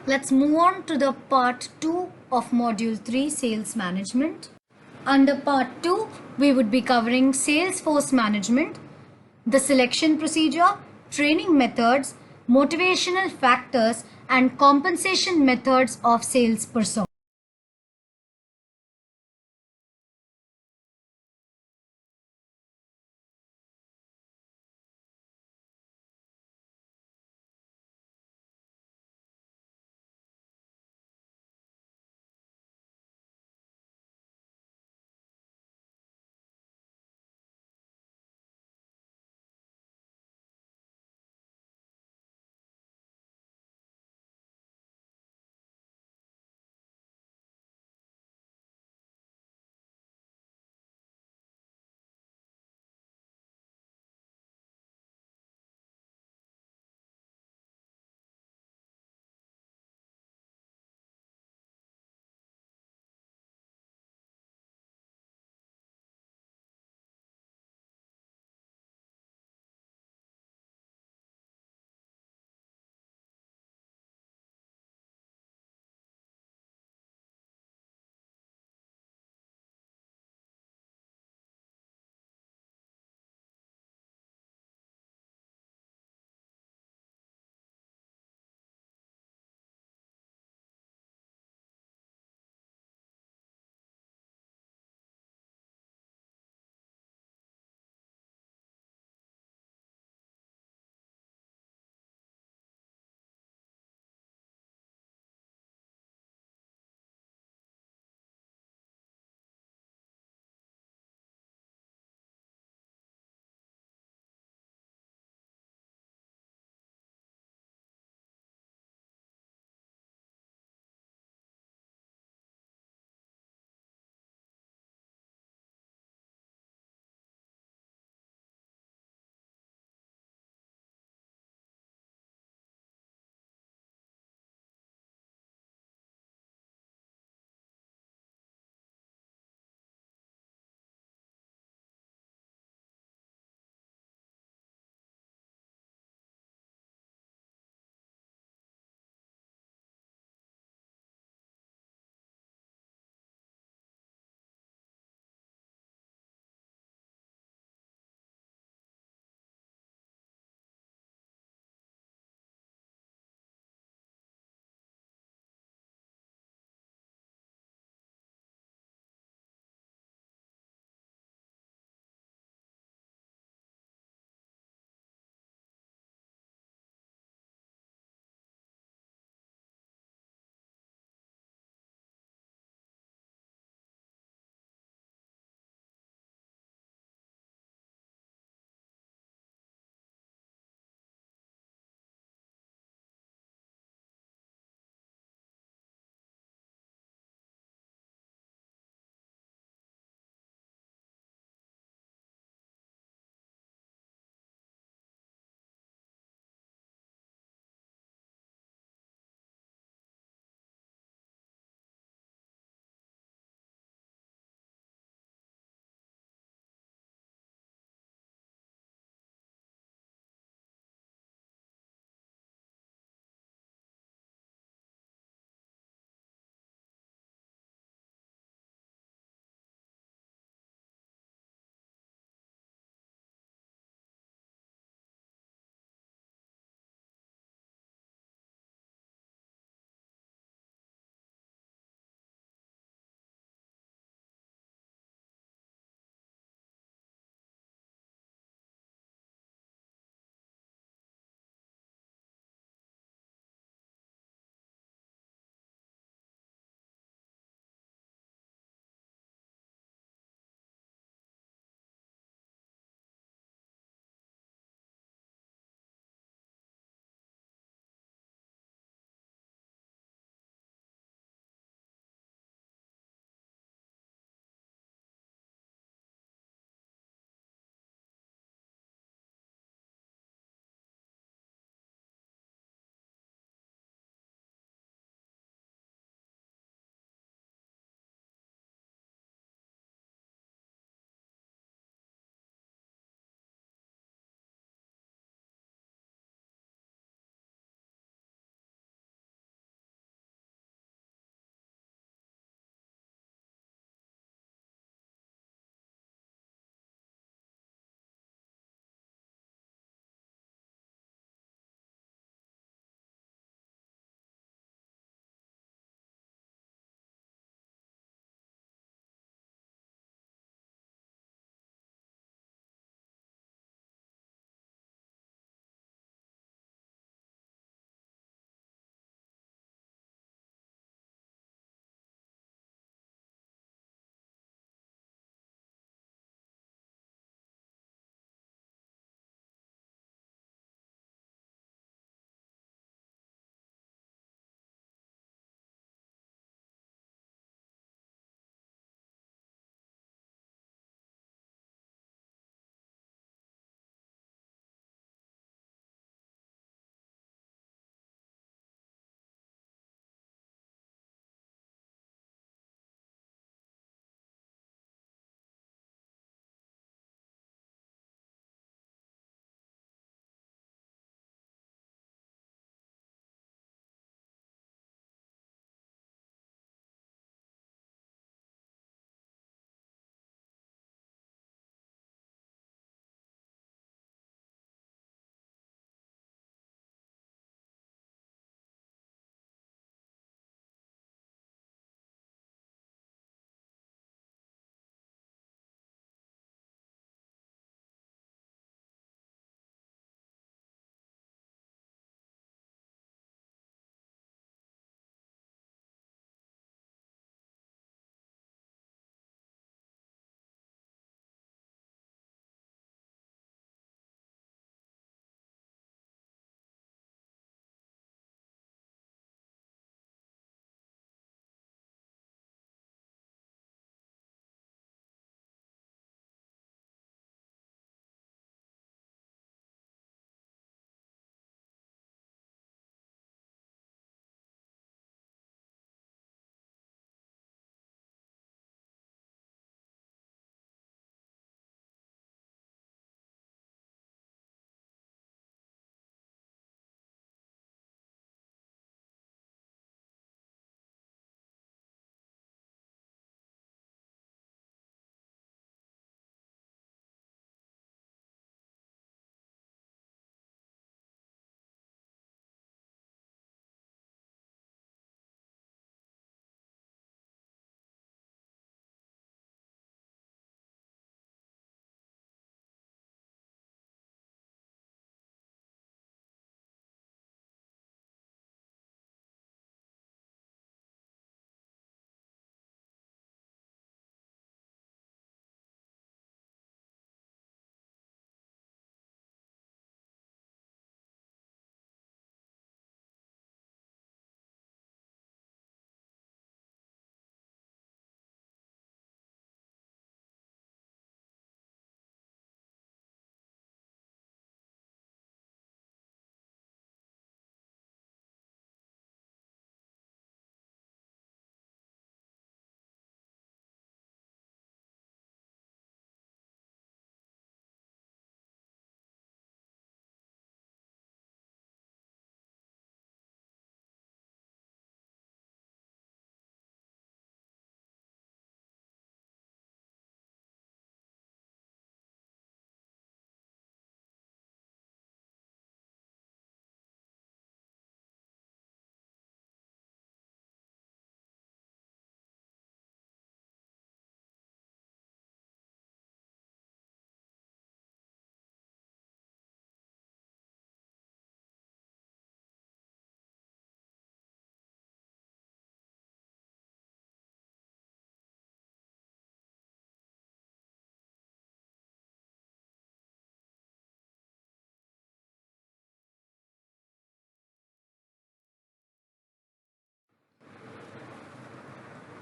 Let's move on to the part 2 of module 3, sales management. Under part 2, we would be covering sales force management, the selection procedure, training methods, motivational factors, and compensation methods of sales persona.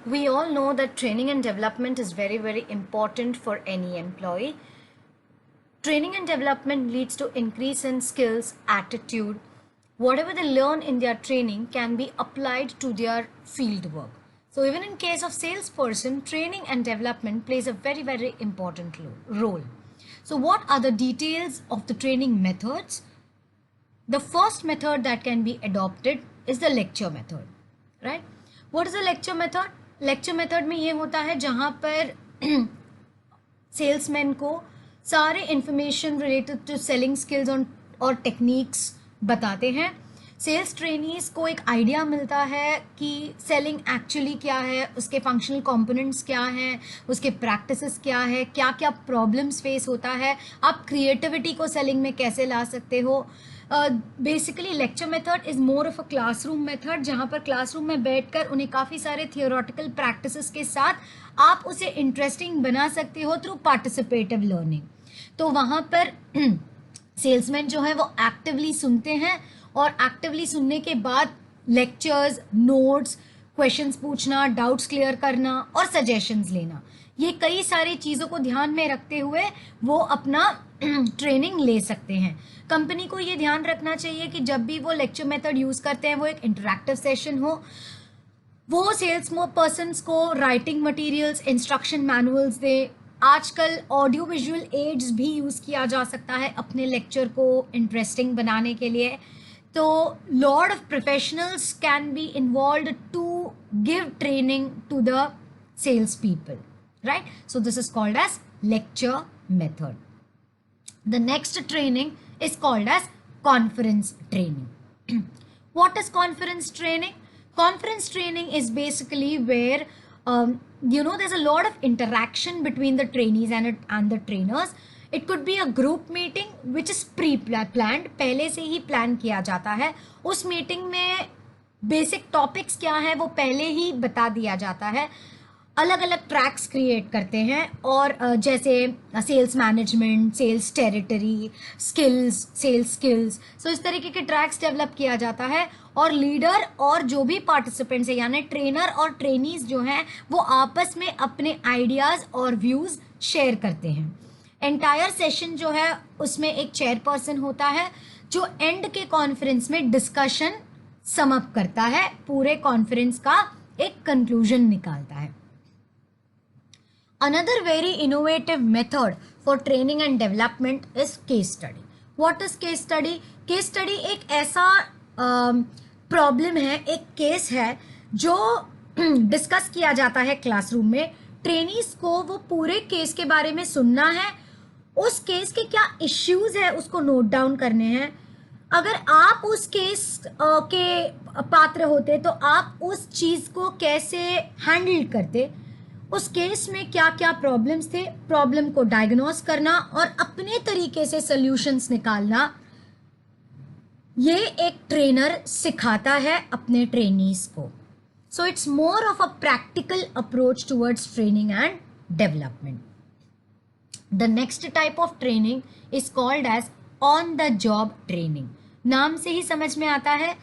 We all know that training and development is very, very important for any employee. Training and development leads to increase in skills, attitude. Whatever they learn in their training can be applied to their field work. So even in case of salesperson, training and development plays a very, very important role. So what are the details of the training methods? The first method that can be adopted is the lecture method, right? What is the lecture method? Lecture method में ये होता है जहाँ पर salesman को सारे information related to selling skills और techniques बताते हैं. सेल्स ट्रेनीज को एक आइडिया मिलता है कि सेलिंग एक्चुअली क्या है, उसके फंक्शनल कंपोनेंट्स क्या हैं, उसके प्रैक्टिसेस क्या है, क्या क्या प्रॉब्लम्स फेस होता है, आप क्रिएटिविटी को सेलिंग में कैसे ला सकते हो. Basically lecture method is more of a classroom method, जहाँ पर क्लासरूम में बैठकर उन्हें काफ़ी सारे थियोरेटिकल प्रैक्टिसेस के साथ आप उसे इंटरेस्टिंग बना सकते हो थ्रू पार्टिसिपेटिव लर्निंग. तो वहाँ पर सेल्समैन जो है वो एक्टिवली सुनते हैं और एक्टिवली सुनने के बाद लेक्चर्स, नोट्स, क्वेश्चंस पूछना, डाउट्स क्लियर करना और सजेशंस लेना, ये कई सारी चीज़ों को ध्यान में रखते हुए वो अपना ट्रेनिंग ले सकते हैं. कंपनी को ये ध्यान रखना चाहिए कि जब भी वो लेक्चर मेथड यूज़ करते हैं वो एक इंटरैक्टिव सेशन हो, वो सेल्स पर्सन्स को राइटिंग मटेरियल्स, इंस्ट्रक्शन मैनुअल्स दे. आजकल ऑडियो विजुअल एड्स भी यूज़ किया जा सकता है अपने लेक्चर को इंटरेस्टिंग बनाने के लिए. तो lot of professionals can be involve to give training to the sales people, right? So this is called as lecture method. The next training is called as conference training. What is conference training? Conference training is basically where there's a lot of interaction between the trainees and the trainers. It could be a group meeting which is pre-planned, पहले से ही plan किया जाता है. उस meeting में basic topics क्या है वो पहले ही बता दिया जाता है. अलग अलग ट्रैक्स क्रिएट करते हैं और जैसे sales management, sales territory, skills, sales skills, so इस तरीके के ट्रैक्स डेवलप किया जाता है. और लीडर और जो भी पार्टिसिपेंट्स है यानी ट्रेनर और ट्रेनीज जो हैं वो आपस में अपने आइडियाज़ और व्यूज़ शेयर करते हैं. एंटायर सेशन जो है उसमें एक चेयरपर्सन होता है जो एंड के कॉन्फ्रेंस में डिस्कशन समअप करता है, पूरे कॉन्फ्रेंस का एक कंक्लूजन निकालता है. Another very innovative method for training and development is case study. What is case study? Case study एक ऐसा प्रॉब्लम है, एक केस है जो डिस्कस किया जाता है क्लासरूम में. ट्रेनीज को वो पूरे केस के बारे में सुनना है, उस केस के क्या इश्यूज है उसको नोट डाउन करने हैं. अगर आप उस केस के पात्र होते तो आप उस चीज़ को कैसे हैंडल करते, उस केस में क्या क्या प्रॉब्लम्स थे, प्रॉब्लम को डायग्नोस करना और अपने तरीके से सॉल्यूशंस निकालना, ये एक ट्रेनर सिखाता है अपने ट्रेनीज को. So it's more of a practical approach towards training and development. The next type of training is called as on the job training. नाम से ही समझ में आता है,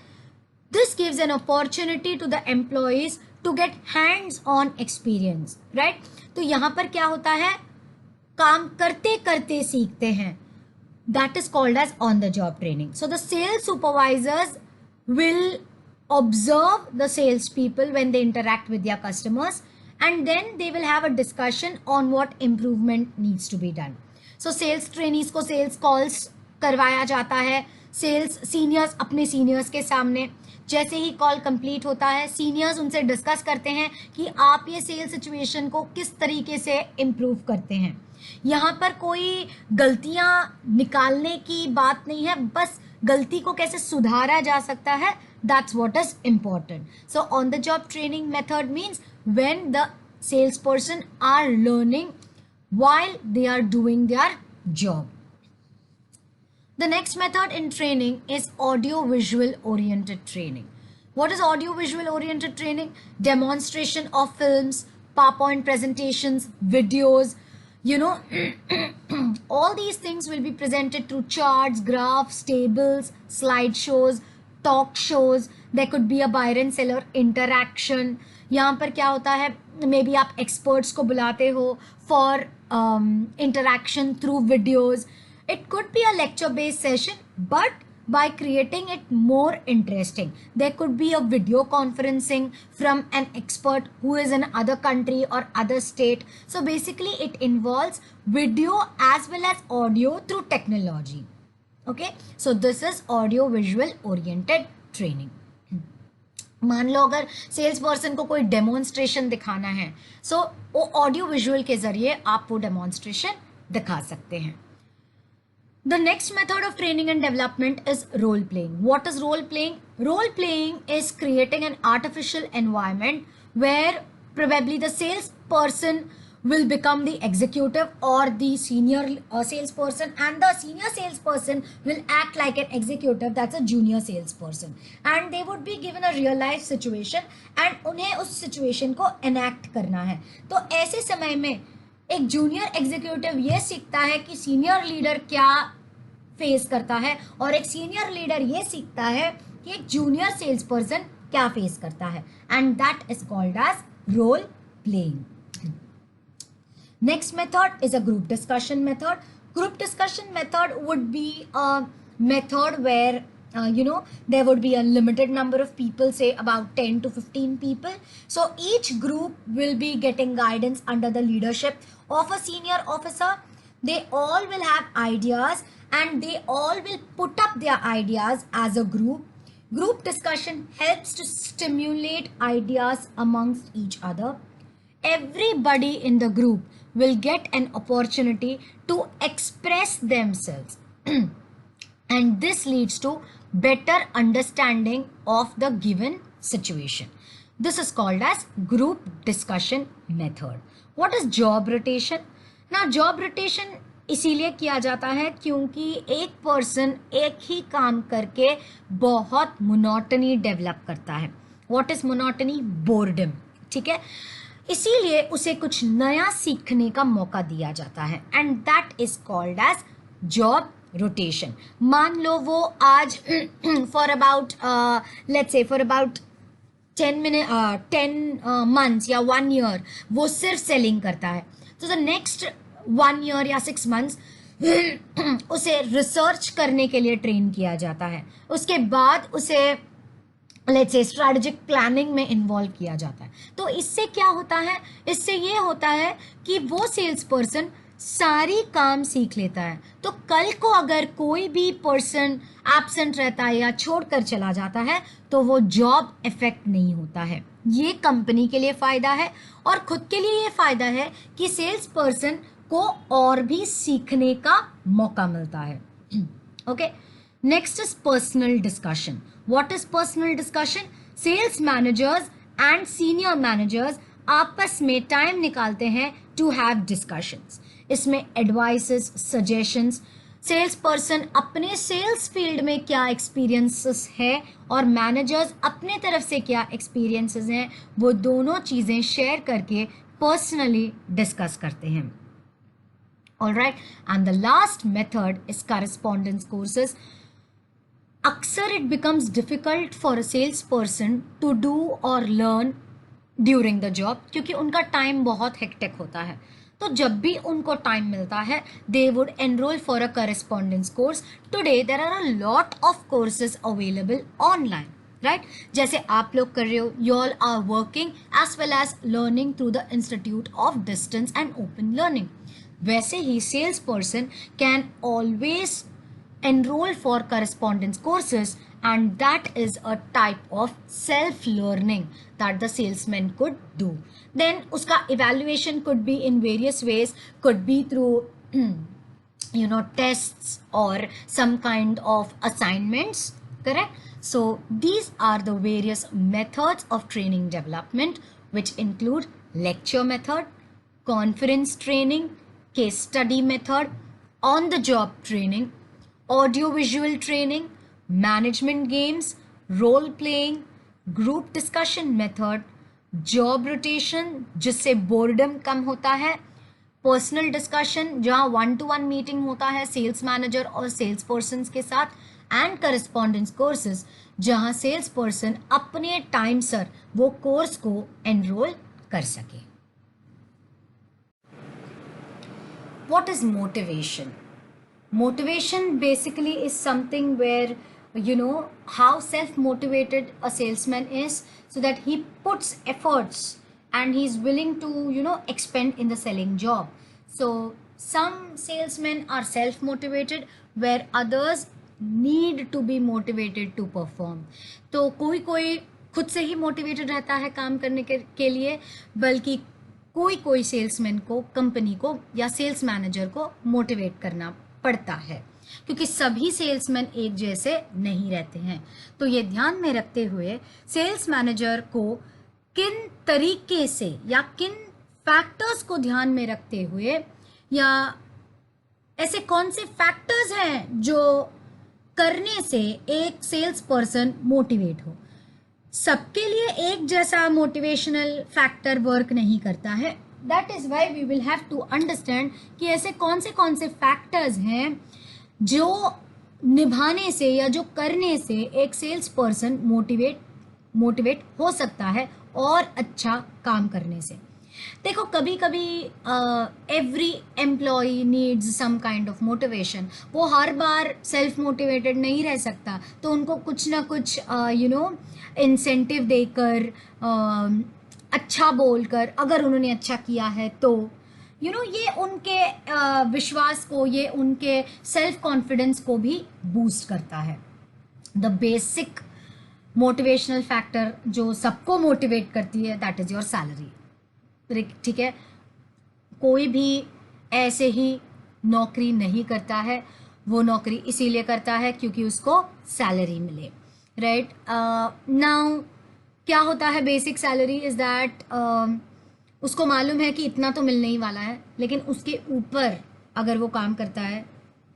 this gives an opportunity to the employees to get hands on experience, right? तो यहाँ पर क्या होता है, काम करते करते सीखते हैं. That is called as on the job training. So the sales supervisors will observe the sales people when they interact with their customers and then they will have a discussion on what improvement needs to be done. So sales trainees को sales calls करवाया जाता है, sales seniors अपने seniors के सामने. जैसे ही call complete होता है सीनियर्स उनसे डिस्कस करते हैं कि आप ये सेल सिचुएशन को किस तरीके से इम्प्रूव करते हैं. यहाँ पर कोई गलतियाँ निकालने की बात नहीं है, बस गलती को कैसे सुधारा जा सकता है, that's what is important. So on the job training method means when the sales person are learning while they are doing their job. The next method in training is audio-visual oriented training. What is audio-visual oriented training? Demonstration of films, PowerPoint presentations, videos, all these things will be presented through charts, graphs, tables, slideshows, talk shows. There could be a buyer and seller interaction. यहाँ पर क्या होता है, may be आप experts को बुलाते हो for interaction through videos. It could be a lecture based session, but by creating it more interesting, there could be a video conferencing from an expert who is in other country or other state. So basically it involves video as well as audio through technology. Okay, so this is audio visual oriented training. मान लो अगर sales person को कोई demonstration दिखाना है, सो वो audio visual के जरिए आप वो डेमोन्स्ट्रेशन दिखा सकते हैं. The next method of training and development is role playing. What is role playing? Role playing is creating an artificial environment where probably the salesperson will become the executive or the senior salesperson, and the senior salesperson will act like an executive, that's a junior salesperson, and they would be given a real life situation and उन्हें उस situation को enact करना है. तो ऐसे समय में एक जूनियर एग्जीक्यूटिव ये सीखता है कि सीनियर लीडर क्या फेस करता है, और एक सीनियर लीडर ये सीखता है कि एक जूनियर सेल्स पर्सन क्या फेस करता है, and that is called as role playing. Next method is a group discussion method. Group discussion method would be a method where there would be a limited number of people, say about 10 to 15 people. So each group will be getting guidance under the leadership of a senior officer. They all will have ideas and they all will put up their ideas as a group. Group discussion helps to stimulate ideas amongst each other. Everybody in the group will get an opportunity to express themselves and this leads to better understanding of the given situation. This is called as group discussion method. What is job rotation? Now job rotation इसीलिए किया जाता है क्योंकि एक person एक ही काम करके बहुत मोनोटनी डेवलप करता है. What is monotony? बोर्डम. ठीक है, इसीलिए उसे कुछ नया सीखने का मौका दिया जाता है, and that is called as job rotation. मान लो वो आज for about let's say for about 10 months या 1 year वो सिर्फ सेलिंग करता है, तो द नेक्स्ट 1 year या 6 months उसे रिसर्च करने के लिए ट्रेन किया जाता है. उसके बाद उसे लेट्स से स्ट्रैटेजिक प्लानिंग में इन्वॉल्व किया जाता है. तो इससे क्या होता है, इससे ये होता है कि वो सेल्स पर्सन सारी काम सीख लेता है. तो कल को अगर कोई भी पर्सन एब्सेंट रहता है या छोड़कर चला जाता है तो वो जॉब इफेक्ट नहीं होता है. ये कंपनी के लिए फ़ायदा है और खुद के लिए ये फ़ायदा है कि सेल्स पर्सन को और भी सीखने का मौका मिलता है. Okay, next is personal discussion. What is personal discussion? Sales managers and senior managers आपस में टाइम निकालते हैं to have discussions. इसमें advices, suggestions, सेल्स पर्सन अपने सेल्स फील्ड में क्या एक्सपीरियंसेस है और मैनेजर्स अपने तरफ से क्या एक्सपीरियंसेस हैं, वो दोनों चीज़ें शेयर करके पर्सनली डिस्कस करते हैं. Alright, and the last method is correspondence courses. अक्सर it becomes difficult for a sales person to do और लर्न ड्यूरिंग द जॉब, क्योंकि उनका टाइम बहुत हेक्टिक होता है. तो जब भी उनको टाइम मिलता है they would enrol for a correspondence course. Today there are a lot of courses available online, right? जैसे आप लोग कर रहे हो, you all are working as well as learning through the institute of distance and open learning. वैसे ही sales person can always enroll for correspondence courses, and that is a type of self learning that the salesman could do. Then uska evaluation could be in various ways, could be through tests or some kind of assignments, correct? So these are the various methods of training development, which include lecture method, conference training, case study method, on the job training, audio visual training, management games, role playing, group discussion method, job rotation जिससे boredom कम होता है, personal discussion जहाँ 1-to-1 meeting होता है sales manager और sales person के साथ, and correspondence courses जहां सेल्स पर्सन अपने टाइम सर वो कोर्स को एनरोल कर सके। What is motivation? Motivation basically is something where you know how self-motivated a salesman is, so that he puts efforts and he's willing to expend in the selling job. So some salesmen are self-motivated where others need to be motivated to perform. तो कोई खुद से ही motivated रहता है काम करने के लिए, बल्कि कोई सेल्समैन को, कंपनी को या सेल्स मैनेजर को मोटिवेट करना पड़ता है, क्योंकि सभी सेल्समैन एक जैसे नहीं रहते हैं। तो ये ध्यान में रखते हुए सेल्स मैनेजर को किन तरीके से या किन फैक्टर्स को ध्यान में रखते हुए, या ऐसे कौन से फैक्टर्स हैं जो करने से एक सेल्स पर्सन मोटिवेट हो। सबके लिए एक जैसा मोटिवेशनल फैक्टर वर्क नहीं करता है। That is why we will have to understand कि ऐसे कौन से फैक्टर्स हैं जो निभाने से या जो करने से एक सेल्स पर्सन मोटिवेट हो सकता है और अच्छा काम करने से। देखो, कभी कभी every employee needs some kind of motivation. वो हर बार सेल्फ मोटिवेटेड नहीं रह सकता, तो उनको कुछ ना कुछ इंसेंटिव देकर, अच्छा बोलकर, अगर उन्होंने अच्छा किया है तो ये उनके विश्वास को, ये उनके सेल्फ कॉन्फिडेंस को भी बूस्ट करता है। द बेसिक मोटिवेशनल फैक्टर जो सबको मोटिवेट करती है, दैट इज योर सैलरी। ठीक है, कोई भी ऐसे ही नौकरी नहीं करता है, वो नौकरी इसीलिए करता है क्योंकि उसको सैलरी मिले, राइट। नाउ क्या होता है, बेसिक सैलरी इज दैट उसको मालूम है कि इतना तो मिलने ही वाला है, लेकिन उसके ऊपर अगर वो काम करता है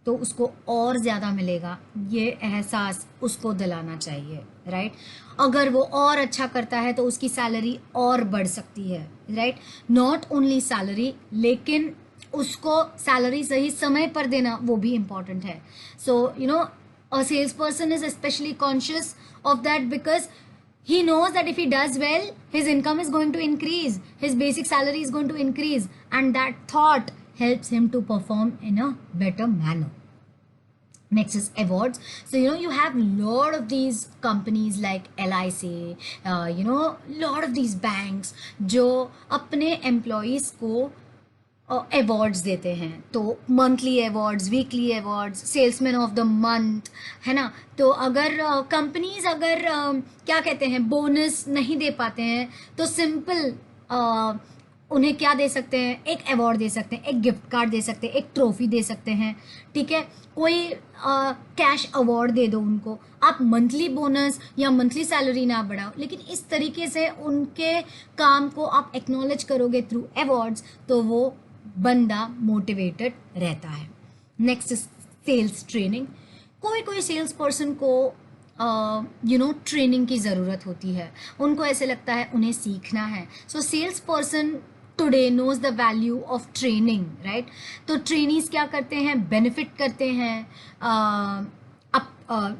तो उसको और ज़्यादा मिलेगा, ये एहसास उसको दिलाना चाहिए, राइट। अगर वो और अच्छा करता है तो उसकी सैलरी और बढ़ सकती है, राइट। नॉट ओनली सैलरी, लेकिन उसको सैलरी सही समय पर देना वो भी इम्पॉर्टेंट है। So a sales person is specially conscious of that because he knows that if he does well, his income is going to increase, his basic salary is going to increase, and that thought helps him to perform in a better manner. Next is awards. So you have lot of these companies like LIC, lot of these banks जो अपने employees को awards देते हैं। तो monthly awards, weekly awards, salesman of the month, है ना। तो अगर कंपनीज क्या कहते हैं, बोनस नहीं दे पाते हैं, तो सिंपल उन्हें क्या दे सकते हैं, एक अवार्ड दे सकते हैं, एक गिफ्ट कार्ड दे सकते हैं, एक ट्रॉफी दे सकते हैं, ठीक है। कोई कैश अवार्ड दे दो उनको। आप मंथली बोनस या मंथली सैलरी ना बढ़ाओ, लेकिन इस तरीके से उनके काम को आप एक्नॉलेज करोगे थ्रू अवार्ड्स, तो वो बंदा मोटिवेटेड रहता है। Next sales training. कोई सेल्स पर्सन को ट्रेनिंग की ज़रूरत होती है, उनको ऐसे लगता है उन्हें सीखना है। So sales person today knows the value of training, right. तो ट्रेनीज क्या करते हैं, बेनिफिट करते हैं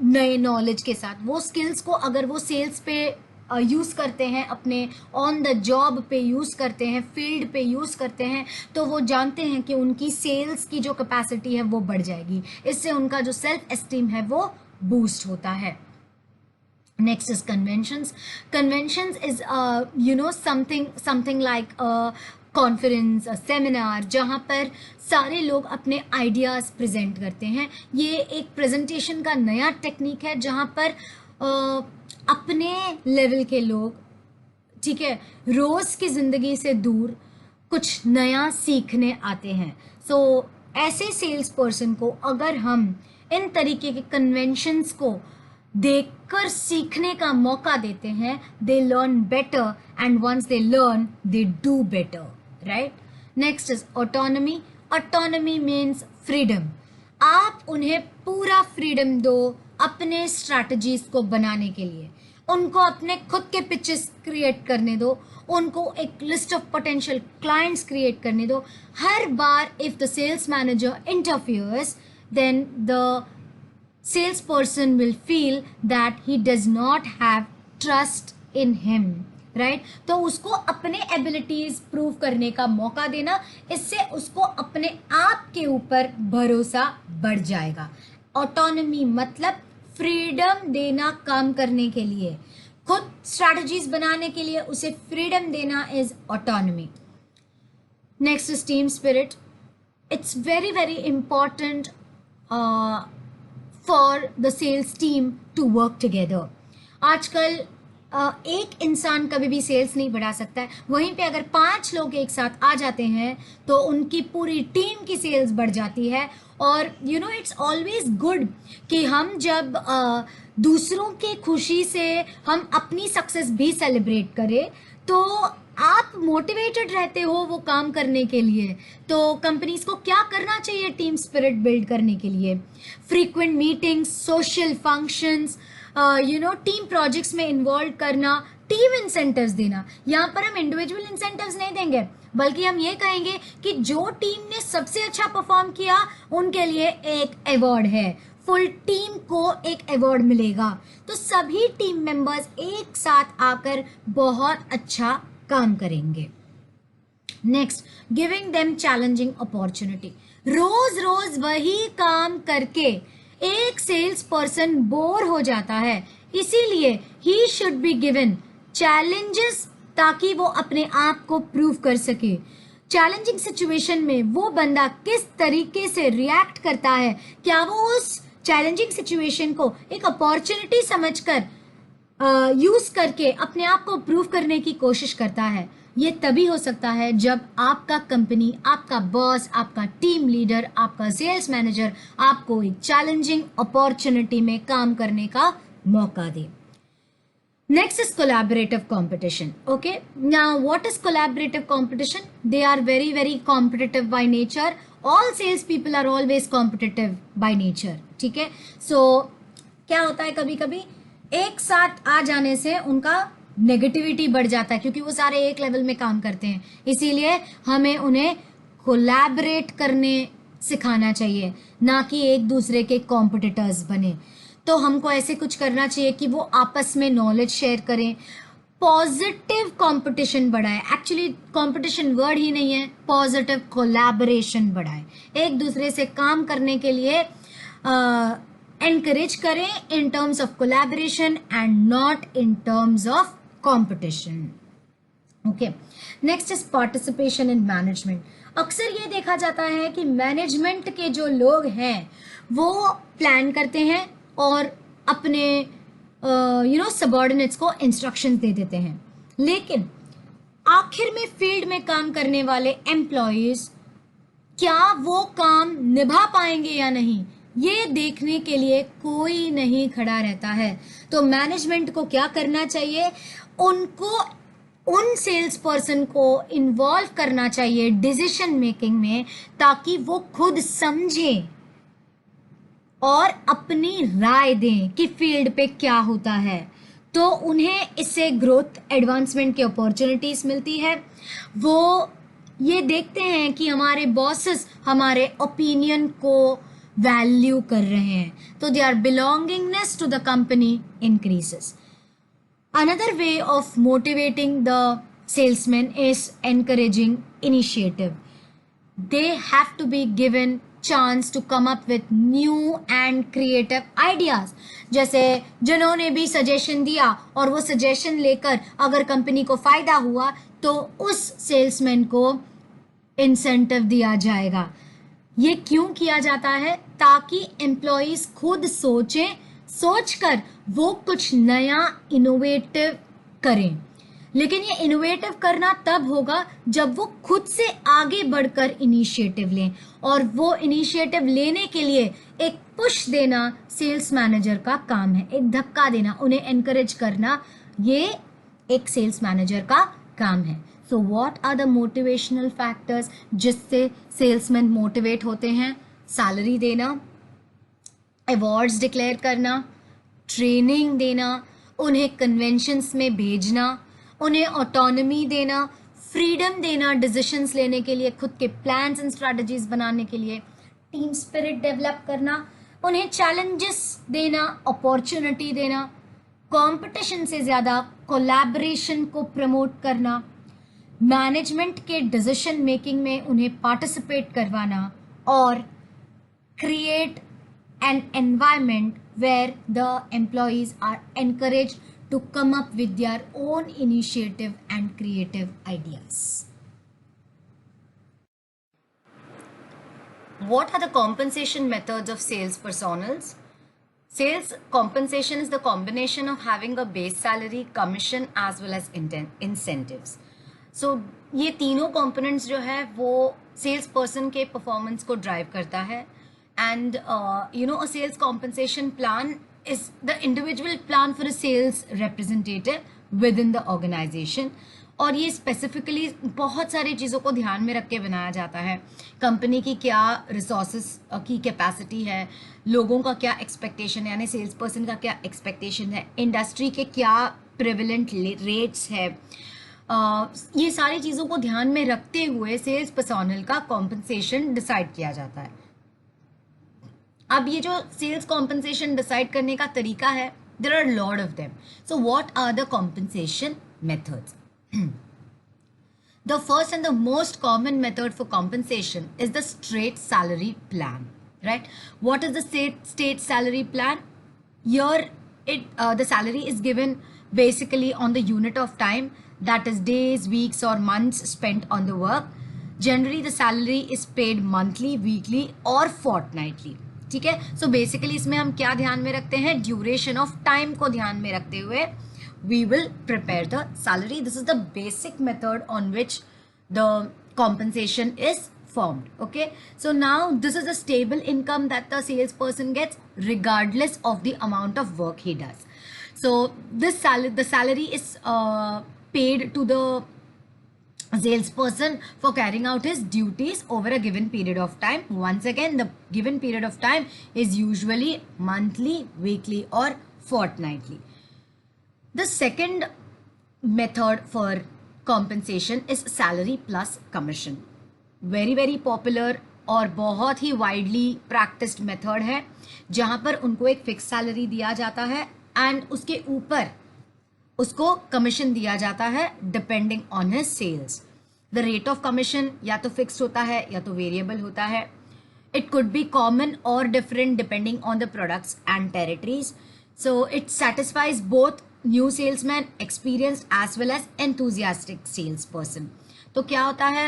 नए नॉलेज के साथ। वो स्किल्स को अगर वो सेल्स पे यूज़ करते हैं, अपने ऑन द जॉब पे यूज़ करते हैं, फील्ड पे यूज़ करते हैं, तो वो जानते हैं कि उनकी सेल्स की जो कैपेसिटी है वो बढ़ जाएगी। इससे उनका जो सेल्फ एस्टीम है वो बूस्ट होता है। Next is conventions. Conventions is something like a conference, a seminar, जहाँ पर सारे लोग अपने आइडियाज़ प्रेजेंट करते हैं। ये एक प्रेजेंटेशन का नया टेक्निक है जहाँ पर अपने लेवल के लोग, ठीक है, रोज़ की ज़िंदगी से दूर कुछ नया सीखने आते हैं। सो ऐसे सेल्स पर्सन को अगर हम इन तरीके के कन्वेंशंस को देखकर सीखने का मौका देते हैं, they learn better, and once they learn they do better, right. Next is autonomy. Autonomy means freedom. आप उन्हें पूरा फ्रीडम दो अपने स्ट्रैटेजीज को बनाने के लिए। उनको अपने खुद के पिचेस क्रिएट करने दो, उनको एक list of potential clients create करने दो। हर बार if the sales manager interferes, then the salesperson will feel that he does not have trust in him, right तो उसको अपने एबिलिटीज प्रूव करने का मौका देना, इससे उसको अपने आप के ऊपर भरोसा बढ़ जाएगा। ऑटोनॉमी मतलब फ्रीडम देना काम करने के लिए, खुद स्ट्रैटेजीज बनाने के लिए उसे फ्रीडम देना is autonomy. Next is team spirit. It's very very important for the sales team to work together. आजकल एक इंसान कभी भी सेल्स नहीं बढ़ा सकता है, वहीं पे अगर 5 लोग एक साथ आ जाते हैं तो उनकी पूरी टीम की सेल्स बढ़ जाती है। और you know it's always good कि हम जब दूसरों की खुशी से हम अपनी सक्सेस भी सेलिब्रेट करें, तो आप मोटिवेटेड रहते हो वो काम करने के लिए। तो कंपनीज को क्या करना चाहिए टीम स्पिरिट बिल्ड करने के लिए? Frequent meetings, social functions, team projects में इन्वॉल्व करना, टीम इंसेंटिव्स देना। यहाँ पर हम इंडिविजुअल इंसेंटिव्स नहीं देंगे, बल्कि हम ये कहेंगे कि जो टीम ने सबसे अच्छा परफॉर्म किया उनके लिए एक अवार्ड है, फुल टीम को एक अवार्ड मिलेगा। तो सभी टीम मेंबर्स एक साथ आकर बहुत अच्छा काम करेंगे। Next, giving them challenging opportunity. रोज रोज वही काम करके एक सेल्स पर्सन बोर हो जाता है, इसीलिए he should be given challenges ताकि वो अपने आप को प्रूव कर सके। चैलेंजिंग सिचुएशन में वो बंदा किस तरीके से रिएक्ट करता है, क्या वो उस चैलेंजिंग सिचुएशन को एक अपॉर्चुनिटी समझकर यूज करके अपने आप को प्रूव करने की कोशिश करता है। ये तभी हो सकता है जब आपका कंपनी, आपका बॉस, आपका टीम लीडर, आपका सेल्स मैनेजर आपको एक चैलेंजिंग अपॉर्चुनिटी में काम करने का मौका दे। Next is collaborative competition. Okay, now what is collaborative competition? They are very very competitive by nature. All sales people are always competitive by nature. ठीक है, so क्या होता है, कभी कभी एक साथ आ जाने से उनका नेगेटिविटी बढ़ जाता है क्योंकि वो सारे एक लेवल में काम करते हैं। इसीलिए हमें उन्हें कोलैबोरेट करने सिखाना चाहिए, ना कि एक दूसरे के कॉम्पिटिटर्स बने। तो हमको ऐसे कुछ करना चाहिए कि वो आपस में नॉलेज शेयर करें, पॉजिटिव कंपटीशन बढ़ाए। एक्चुअली कंपटीशन वर्ड ही नहीं है, पॉजिटिव कोलैबोरेशन बढ़ाए, एक दूसरे से काम करने के लिए एनकरेज करें in terms of collaboration and not in terms of competition. Okay, next is participation in management. अक्सर ये देखा जाता है कि मैनेजमेंट के जो लोग हैं वो प्लान करते हैं और अपने सबऑर्डिनेट्स को इंस्ट्रक्शंस दे देते हैं, लेकिन आखिर में फील्ड में काम करने वाले एम्प्लॉयज क्या वो काम निभा पाएंगे या नहीं, ये देखने के लिए कोई नहीं खड़ा रहता है। तो मैनेजमेंट को क्या करना चाहिए, उनको उन सेल्स पर्सन को इन्वॉल्व करना चाहिए डिसीजन मेकिंग में, ताकि वो खुद समझें और अपनी राय दें कि फील्ड पे क्या होता है। तो उन्हें इससे ग्रोथ, एडवांसमेंट की अपॉर्चुनिटीज मिलती है। वो ये देखते हैं कि हमारे बॉसेस हमारे ओपिनियन को वैल्यू कर रहे हैं, तो their belongingness to the company increases. Another way of motivating the salesman is encouraging initiative. They have to be given chance to come up with new and creative ideas. जैसे जिन्होंने भी suggestion दिया और वो सजेशन लेकर अगर company को फायदा हुआ तो उस सेल्समैन को इंसेंटिव दिया जाएगा। ये क्यों किया जाता है, ताकि एम्प्लॉयज खुद सोचें, सोचकर वो कुछ नया इनोवेटिव करें। लेकिन ये इनोवेटिव करना तब होगा जब वो खुद से आगे बढ़कर इनिशिएटिव लें, और वो इनिशिएटिव लेने के लिए एक पुश देना सेल्स मैनेजर का काम है, एक धक्का देना, उन्हें एनकरेज करना, ये एक सेल्स मैनेजर का काम है। So what are the motivational factors जिससे सेल्समैन मोटिवेट होते हैं? सैलरी देना, अवार्ड्स डिक्लेयर करना, ट्रेनिंग देना, उन्हें कन्वेंशंस में भेजना, उन्हें ऑटोनॉमी देना, फ्रीडम देना डिसीजंस लेने के लिए, खुद के प्लान्स एंड स्ट्रैटेजीज बनाने के लिए, टीम स्पिरिट डेवलप करना, उन्हें चैलेंजेस देना, अपॉर्चुनिटी देना, कंपटीशन से ज़्यादा कोलैबोरेशन को प्रमोट करना, मैनेजमेंट के डिसीजन मेकिंग में उन्हें पार्टिसिपेट करवाना और create an environment where the employees are encouraged to come up with their own initiative and creative ideas. What are the compensation methods of sales personals? Sales compensation is the combination of having a base salary, commission as well as incentives. So ये तीनों components जो है वो sales person के performance को drive करता है. And a sales compensation plan is the individual plan for a sales representative within the organization. और ये स्पेसिफिकली बहुत सारी चीज़ों को ध्यान में रख के बनाया जाता है. कंपनी की क्या रिसोर्सेस की कैपेसिटी है, लोगों का क्या एक्सपेक्टेशन है, यानी सेल्स पर्सन का क्या एक्सपेक्टेशन है, इंडस्ट्री के क्या प्रेवलेंट रेट्स है, ये सारी चीज़ों को ध्यान में रखते हुए सेल्स पर्सोनल का कॉम्पनसेशन डिसाइड किया जाता है. अब ये जो सेल्स कॉम्पनसेशन डिसाइड करने का तरीका है, there are lot of them. So what are the compensation methods? The first and the most common method for compensation is the straight salary plan, right? What is the state salary plan? Here, the salary is given basically on the unit of time, that is days, weeks or months spent on the work. Generally, the salary is paid monthly, weekly or fortnightly. ठीक है? So basically इसमें हम क्या ध्यान में रखते हैं? Duration of time को ध्यान में रखते हुए we will prepare the salary. This is the basic method on which the compensation is formed. Okay, so now this is a stable income that the salesperson gets regardless of the amount of work he does. So this the salary is paid to the salesperson for carrying out his duties over a given period of time. Once again, the given period of time is usually monthly, weekly or fortnightly. The second method for compensation is salary plus commission. Very very popular और बहुत ही widely practiced method है, जहाँ पर उनको एक fixed salary दिया जाता है and उसके ऊपर उसको commission दिया जाता है depending on his sales. The rate of commission या तो fixed होता है या तो variable होता है. It could be common or different depending on the products and territories. So it satisfies both new salesman, experienced as well as enthusiastic sales person. तो क्या होता है,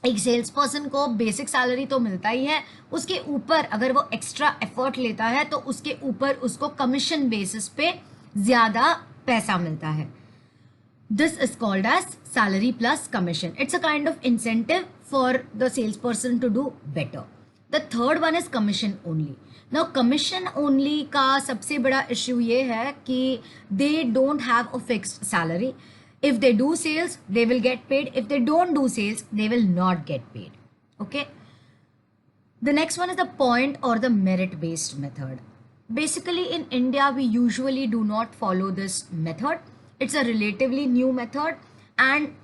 एक सेल्स पर्सन को बेसिक सैलरी तो मिलता ही है, उसके ऊपर अगर वो एक्स्ट्रा एफर्ट लेता है तो उसके ऊपर उसको कमीशन बेसिस पे ज्यादा पैसा मिलता है. This is called as salary plus commission. It's a kind of incentive for the sales person to do better. The third one is commission only. Now commission only का सबसे बड़ा issue ये है कि they don't have a fixed salary. If they do sales, they will get paid. If they don't do sales, they will not get paid. Okay. The next one is the point or the merit based method. Basically in India, we usually do not follow this method. It's a relatively new method and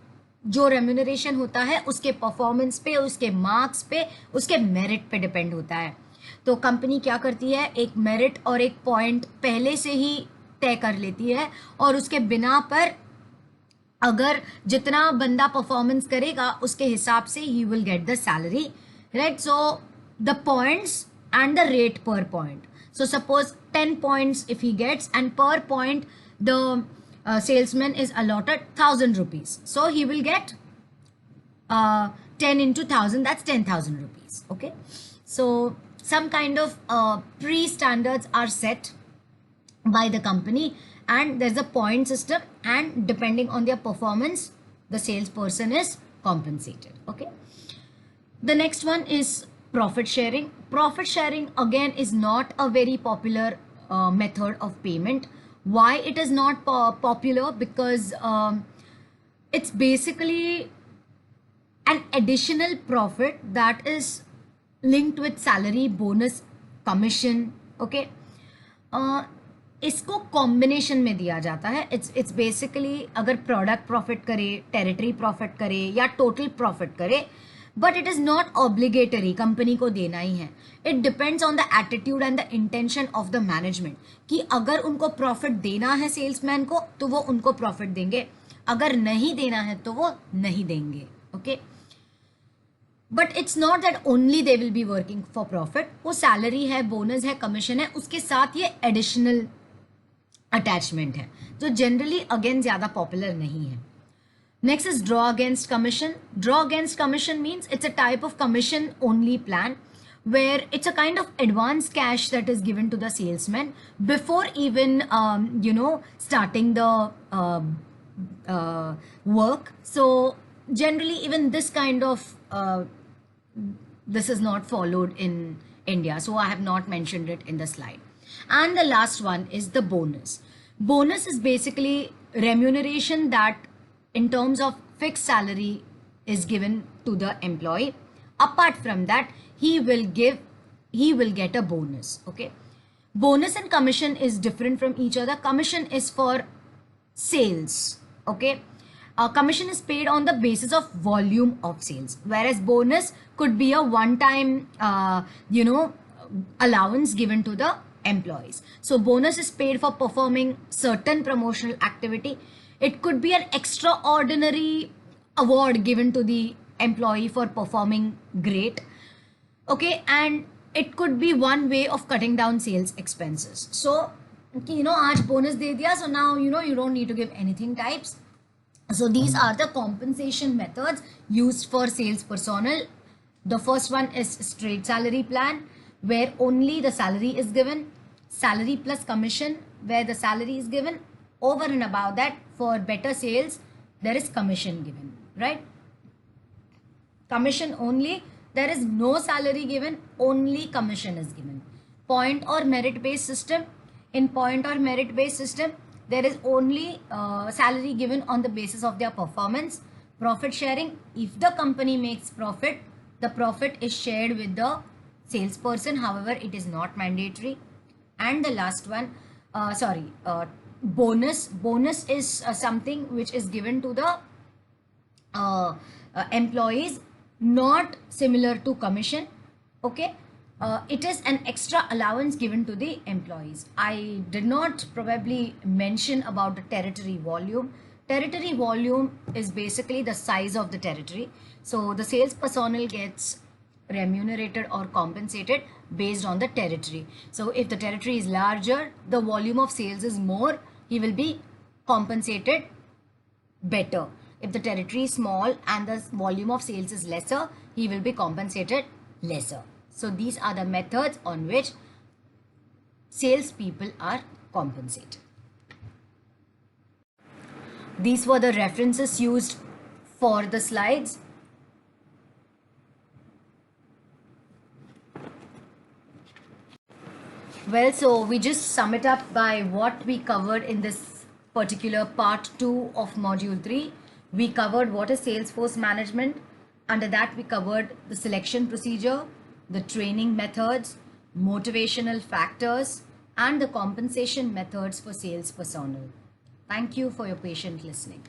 जो remuneration होता है उसके performance पे, उसके marks पे, उसके merit पे depend होता है. तो कंपनी क्या करती है, एक मेरिट और एक पॉइंट पहले से ही तय कर लेती है और उसके बिना पर अगर जितना बंदा परफॉर्मेंस करेगा उसके हिसाब से ही will get the salary, right. So the points and the rate per point. So suppose 10 points if he gets and per point the salesman is allotted 1,000 rupees. So he will get 10 into 1,000, that's 10,000 rupees. Okay. So some kind of pre-standards are set by the company and there's a point system and depending on their performance, the salesperson is compensated. Okay. The next one is profit sharing. Profit sharing again is not a very popular method of payment. Why it is not popular? Because it's basically an additional profit that is linked with salary, bonus, commission. Okay. इसको combination में दिया जाता है. It's basically अगर product profit करे, territory profit करे या total profit करे, but it is not obligatory company को देना ही है. It depends on the attitude and the intention of the management कि अगर उनको प्रॉफिट देना है सेल्समैन को तो वो उनको प्रॉफिट देंगे, अगर नहीं देना है तो वो नहीं देंगे. Okay, but it's not that only they will be working for profit. वो सैलरी है, बोनस है, कमीशन है, उसके साथ ये एडिशनल अटैचमेंट है जो जनरली अगेन ज्यादा पॉपुलर नहीं है. Next is draw against commission. Draw against commission means it's a type of commission only plan where it's a kind of advance cash that is given to the salesman before even starting the work. So generally even this kind of this is not followed in India, so I have not mentioned it in the slide. And the last one is the bonus. Bonus is basically remuneration that in terms of fixed salary is given to the employee. Apart from that, he will get a bonus. Okay, bonus and commission is different from each other. Commission is for sales. Okay, commission is paid on the basis of volume of sales, whereas bonus could be a one-time allowance given to the employees. So bonus is paid for performing certain promotional activity. It could be an extraordinary award given to the employee for performing great. Okay, and it could be one way of cutting down sales expenses. So aaj bonus de diya, so now you don't need to give anything types. So these are the compensation methods used for sales personnel. The first one is straight salary plan where only the salary is given. Salary plus commission where the salary is given. Over and above that, for better sales, there is commission given, right? Commission only, there is no salary given, only commission is given. Point or merit based system. In point or merit based system, there is only salary given on the basis of their performance. Profit sharing, if the company makes profit, the profit is shared with the salesperson. However, it is not mandatory. And the last one, bonus is something which is given to the employees, not similar to commission. Okay, it is an extra allowance given to the employees. I did not probably mention about the territory volume. Territory volume is basically the size of the territory. So the sales personnel gets remunerated or compensated based on the territory. So if the territory is larger, the volume of sales is more, he will be compensated better. If the territory is small and the volume of sales is lesser, he will be compensated lesser. So these are the methods on which salespeople are compensated. These were the references used for the slides. Well, so we just sum it up by what we covered in this particular part 2 of module 3. We covered what is Salesforce management. Under that, we covered the selection procedure, the training methods, motivational factors, and the compensation methods for sales personnel. Thank you for your patient listening.